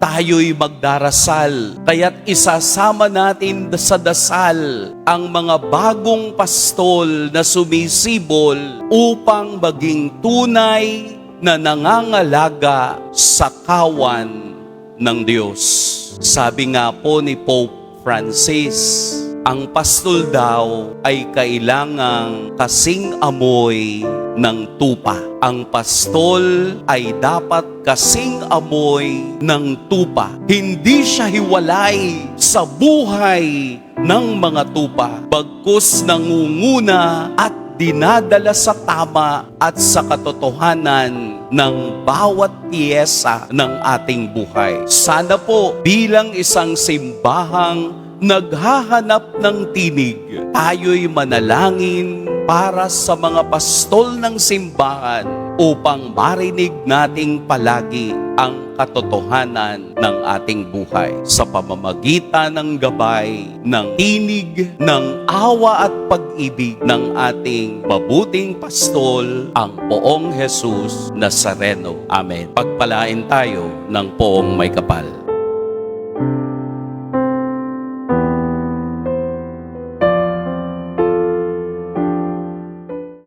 tayo'y magdarasal. Kaya't isasama natin sa dasal ang mga bagong pastol na sumisibol upang maging tunay na nangangalaga sa kawan ng Diyos. Sabi nga po ni Pope Francis, ang pastol daw ay kailangang kasing amoy ng tupa. Ang pastol ay dapat kasing amoy ng tupa. Hindi siya hiwalay sa buhay ng mga tupa, bagkus nangunguna at dinadala sa tama at sa katotohanan ng bawat piyesa ng ating buhay. Sana po bilang isang simbahang naghahanap ng tinig, tayo'y manalangin para sa mga pastol ng simbahan upang marinig nating palagi ang katotohanan ng ating buhay sa pamamagitan ng gabay, ng tinig, ng awa at pag-ibig ng ating mabuting pastol, ang Poong Jesus Nazareno. Amen. Pagpalain tayo ng Poong May Kapal.